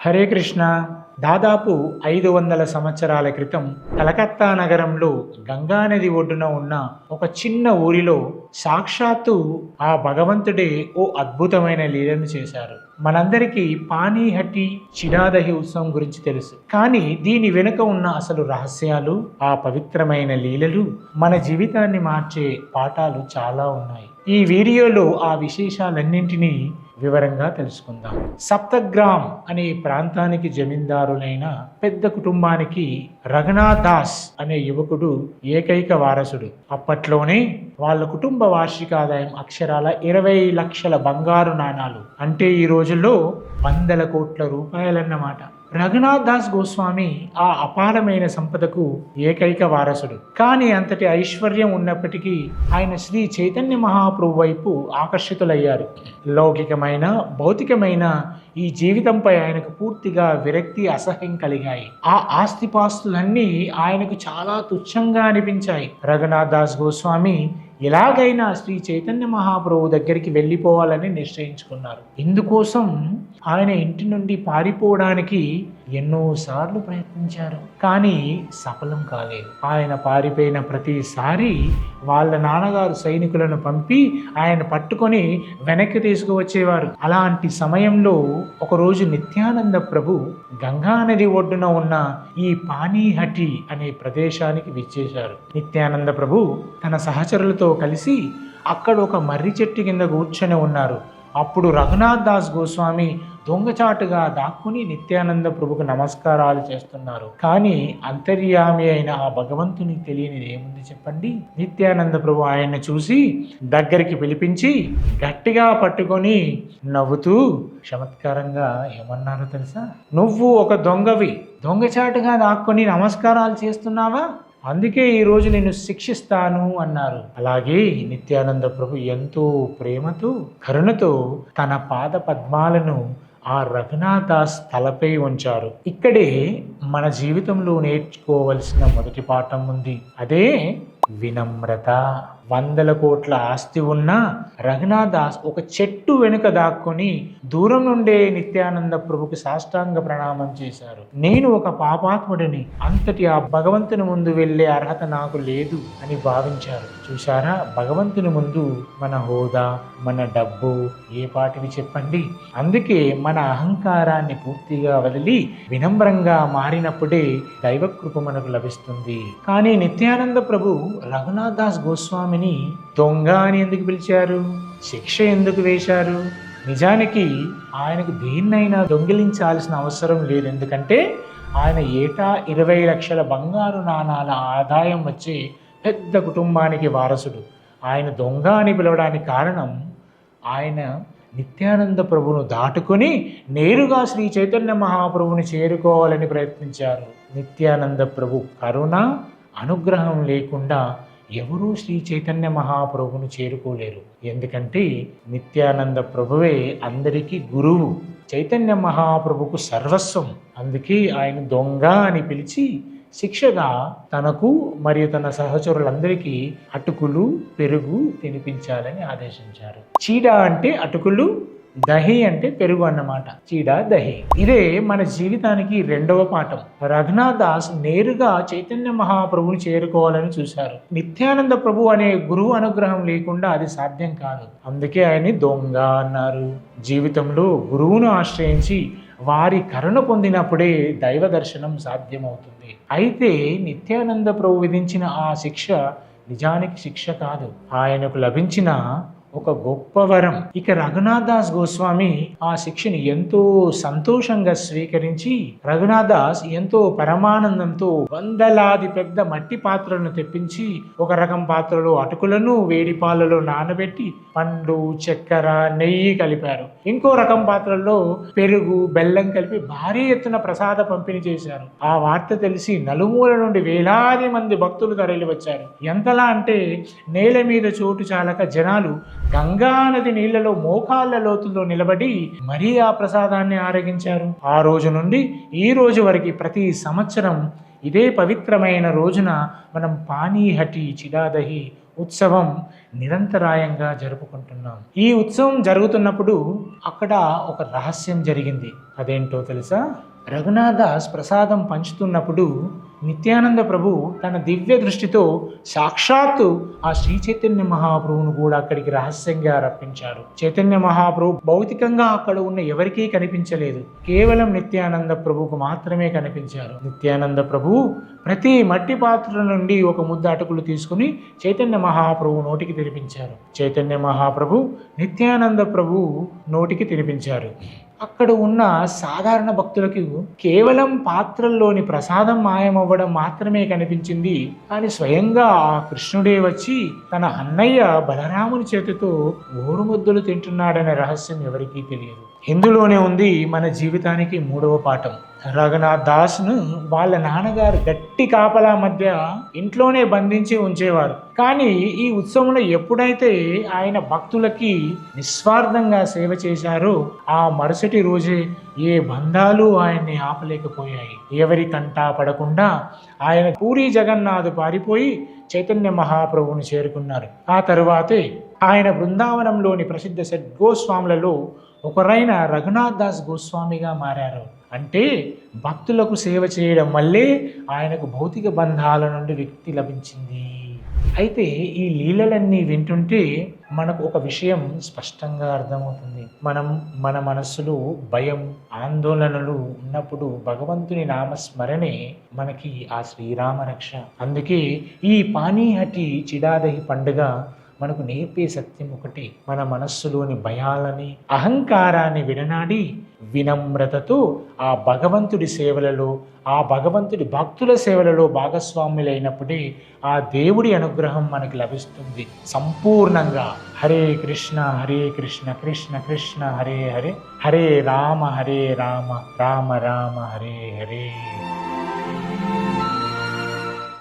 హరే కృష్ణ. దాదాపు 500 సంవత్సరాల క్రితం కలకత్తా నగరంలో గంగానది ఒడ్డున ఉన్న ఒక చిన్న ఊరిలో సాక్షాత్తు ఆ భగవంతుడే ఓ అద్భుతమైన లీలను చేశారు. మనందరికీ పానీహట్టి చిడాదహి ఉత్సవం గురించి తెలుసు. కానీ దీని వెనుక ఉన్న అసలు రహస్యాలు, ఆ పవిత్రమైన లీలలు, మన జీవితాన్ని మార్చే పాఠాలు చాలా ఉన్నాయి. ఈ వీడియోలో ఆ విశేషాలన్నింటినీ వివరంగా తెలుసుకుందాం. సప్తగ్రామ్ అనే ప్రాంతానికి జమీందారులైన పెద్ద కుటుంబానికి రఘునాథ్ దాస్ అనే యువకుడు ఏకైక వారసుడు. అప్పట్లోనే వాళ్ళ కుటుంబ వార్షిక ఆదాయం అక్షరాల 20 లక్షల బంగారు నాణాలు, అంటే ఈ రోజుల్లో 100 కోట్ల రూపాయలన్నమాట. రఘునాథ్ దాస్ గోస్వామి ఆ అపారమైన సంపదకు ఏకైక వారసుడు. కానీ అంతటి ఐశ్వర్యం ఉన్నప్పటికీ ఆయన శ్రీ చైతన్య మహాప్రభు వైపు ఆకర్షితులయ్యారు. లౌకికమైన, భౌతికమైన ఈ జీవితంపై ఆయనకు పూర్తిగా విరక్తి, అసహ్యం కలిగాయి. ఆ ఆస్తిపాస్తులన్నీ ఆయనకు చాలా తుచ్చంగా అనిపించాయి. రఘునాథ్ దాస్ గోస్వామి ఎలాగైనా శ్రీ చైతన్య మహాప్రభు దగ్గరికి వెళ్ళిపోవాలని నిశ్చయించుకున్నారు. ఇందుకోసం ఆయన ఇంటి నుండి పారిపోవడానికి ఎన్నోసార్లు ప్రయత్నించారు, కానీ సఫలం కాలేదు. ఆయన పారిపోయిన ప్రతిసారి వాళ్ళ నాన్నగారు సైనికులను పంపి ఆయన పట్టుకొని వెనక్కి తీసుకువచ్చేవారు. అలాంటి సమయంలో ఒకరోజు నిత్యానంద ప్రభు గంగానది ఒడ్డున ఉన్న ఈ పానీహట్టి అనే ప్రదేశానికి విచ్చేశారు. నిత్యానంద ప్రభు తన సహచరులతో కలిసి అక్కడ ఒక మర్రి చెట్టు కింద కూర్చొని ఉన్నారు. అప్పుడు రఘునాథ్ దాస్ గోస్వామి దొంగచాటుగా దాక్కుని నిత్యానంద ప్రభుకు నమస్కారాలు చేస్తున్నారు. కానీ అంతర్యామి అయిన ఆ భగవంతునికి తెలియనిది ఏముంది చెప్పండి. నిత్యానంద ప్రభు ఆయన్ని చూసి దగ్గరికి పిలిపించి గట్టిగా పట్టుకొని నవ్వుతూ చమత్కారంగా ఏమన్నారో తెలుసా? నువ్వు ఒక దొంగవి, దొంగచాటుగా దాక్కుని నమస్కారాలు చేస్తున్నావా? అందుకే ఈరోజు నేను శిక్షిస్తాను అన్నారు. అలాగే నిత్యానంద ప్రభు ఎంతో ప్రేమతో, కరుణతో తన పాద పద్మాలను ఆ రఘునాథ్ దాస్ తలపై ఉంచారు. ఇక్కడే మన జీవితంలో నేర్చుకోవలసిన మొదటి పాఠం ఉంది. అదే వినమ్రత. 100 కోట్ల ఆస్తి ఉన్న రఘునాథ్ దాస్ ఒక చెట్టు వెనుక దాక్కుని దూరం నుండే నిత్యానంద ప్రభుకి సాష్టాంగ ప్రణామం చేశారు. నేను ఒక పాపాత్ముడిని, అంతటి ఆ భగవంతుని ముందు వెళ్ళే అర్హత నాకు లేదు అని భావించారు. చూశారా, భగవంతుని ముందు మన హోదా, మన డబ్బు ఏ పాటివి చెప్పండి. అందుకే మన అహంకారాన్ని పూర్తిగా వదిలి వినమ్రంగా మారినప్పుడే దైవకృప మనకు లభిస్తుంది. కానీ నిత్యానంద ప్రభు రఘునాథ్ దాస్ గోస్వామి దొంగ అని ఎందుకు పిలిచారు? శిక్ష ఎందుకు వేశారు? నిజానికి ఆయనకు దేన్నైనా దొంగిలించాల్సిన అవసరం లేదు. ఎందుకంటే ఆయన ఏటా 20 లక్షల బంగారు నాణాల ఆదాయం వచ్చే పెద్ద కుటుంబానికి వారసుడు. ఆయన దొంగ అని పిలవడానికి కారణం ఆయన నిత్యానంద ప్రభువును దాటుకొని నేరుగా శ్రీ చైతన్య మహాప్రభుని చేరుకోవాలని ప్రయత్నించారు. నిత్యానంద ప్రభు కరుణ, అనుగ్రహం లేకుండా ఎవరూ శ్రీ చైతన్య మహాప్రభువును చేరుకోలేరు. ఎందుకంటే నిత్యానంద ప్రభువే అందరికీ గురువు, చైతన్య మహాప్రభుకు సర్వస్వం. అందుకే ఆయన దొంగ అని పిలిచి శిక్షగా తనకు మరియు తన సహచరులందరికీ అటుకులు, పెరుగు తినిపించాలని ఆదేశించారు. చీడ అంటే అటుకులు, దహి అంటే పెరుగు అన్నమాట. చీడ, దహి. ఇదే మన జీవితానికి రెండవ పాఠం. రఘునాథ్ దాస్ నేరుగా చైతన్య మహాప్రభుని చేరుకోవాలని చూశారు. నిత్యానంద ప్రభు అనే గురువు అనుగ్రహం లేకుండా అది సాధ్యం కాదు. అందుకే ఆయన్ని దొంగ అన్నారు. జీవితంలో గురువును ఆశ్రయించి వారి కరుణ పొందినప్పుడే దైవ దర్శనం సాధ్యమవుతుంది. అయితే నిత్యానంద ప్రభు విధించిన ఆ శిక్ష నిజానికి శిక్ష కాదు, ఆయనకు లభించిన ఒక గొప్ప వరం. ఇక రఘునాథ్ దాస్ గోస్వామి ఆ శిక్షని ఎంతో సంతోషంగా స్వీకరించి రఘునాథ్ దాస్ ఎంతో పరమానందంతో వందలాది పెద్ద మట్టి పాత్రలను తెప్పించి ఒక రకం పాత్రలో అటుకులను వేడి పాలలో నానబెట్టి పండ్లు, చక్కెర, నెయ్యి కలిపారు. ఇంకో రకం పాత్రల్లో పెరుగు, బెల్లం కలిపి భారీ ఎత్తున ప్రసాద పంపిణీ చేశారు. ఆ వార్త తెలిసి నలుమూల నుండి వేలాది మంది భక్తులు తరలి వచ్చారు. ఎంతలా అంటే నేల మీద చోటు చాలక జనాలు గంగా నది నీళ్లలో మోకాళ్ళ లోతుల్లో నిలబడి మరీ ఆ ప్రసాదాన్ని ఆరగించారు. ఆ రోజు నుండి ఈ రోజు వరకు ప్రతి సంవత్సరం ఇదే పవిత్రమైన రోజున మనం పానీహట్టి చిడాదహి ఉత్సవం నిరంతరాయంగా జరుపుకుంటున్నాం. ఈ ఉత్సవం జరుగుతున్నప్పుడు అక్కడ ఒక రహస్యం జరిగింది. అదేంటో తెలుసా? రఘునాథ్ దాస్ ప్రసాదం పంచుతున్నప్పుడు నిత్యానంద ప్రభు తన దివ్య దృష్టితో సాక్షాత్తు ఆ శ్రీ చైతన్య మహాప్రభువును కూడా అక్కడికి రహస్యంగా రప్పించారు. చైతన్య మహాప్రభు భౌతికంగా అక్కడ ఉన్న ఎవరికీ కనిపించలేదు, కేవలం నిత్యానంద ప్రభువుకు మాత్రమే కనిపించారు. నిత్యానంద ప్రభు ప్రతి మట్టి పాత్ర నుండి ఒక ముద్ద అటుకులు తీసుకుని చైతన్య మహాప్రభు నోటికి తినిపించారు. చైతన్య మహాప్రభు నిత్యానంద ప్రభు నోటికి తినిపించారు. అక్కడ ఉన్న సాధారణ భక్తులకు కేవలం పాత్రల్లోని ప్రసాదం మాయమవ్వడం మాత్రమే కనిపించింది. కానీ స్వయంగా ఆ కృష్ణుడే వచ్చి తన అన్నయ్య బలరాముని చేతితో గోరుముద్దలు తింటున్నాడనే రహస్యం ఎవరికీ తెలియదు. ఇందులోనే ఉంది మన జీవితానికి మూడవ పాఠం. రఘునాథ్ దాస్ను వాళ్ళ నాన్నగారు గట్టి కాపలా మధ్య ఇంట్లోనే బంధించి ఉంచేవారు. కానీ ఈ ఉత్సవంలో ఎప్పుడైతే ఆయన భక్తులకి నిస్వార్థంగా సేవ చేశారో ఆ మరుసటి రోజే ఏ బంధాలు ఆయన్ని ఆపలేకపోయాయి. ఎవరి కంటా పడకుండా ఆయన పూరీ జగన్నాథ్ పారిపోయి చైతన్య మహాప్రభువుని చేరుకున్నారు. ఆ తరువాతే ఆయన బృందావనంలోని ప్రసిద్ధ సెట్ గోస్వాములలో ఒకరైన రఘునాథ్ దాస్ గోస్వామిగా మారారు. అంటే భక్తులకు సేవ చేయడం వల్లే ఆయనకు భౌతిక బంధాల నుండి విముక్తి లభించింది. అయితే ఈ లీలలన్నీ వింటుంటే మనకు ఒక విషయం స్పష్టంగా అర్థమవుతుంది. మన మనస్సులో భయం, ఆందోళనలు ఉన్నప్పుడు భగవంతుని నామస్మరణే మనకి ఆ శ్రీరామ రక్ష. అందుకే ఈ పానీహటి చిడాదహి పండుగ మనకు నేర్పే సత్యం ఒకటి. మన మనస్సులోని భయాలని, అహంకారాన్ని విడనాడి వినమ్రతతో ఆ భగవంతుడి సేవలలో, ఆ భగవంతుడి భక్తుల సేవలలో భాగస్వాములైనప్పుడే ఆ దేవుడి అనుగ్రహం మనకి లభిస్తుంది సంపూర్ణంగా. హరే కృష్ణ కృష్ణ కృష్ణ హరే హరే, హరే రామ రామ రామ హరే హరే.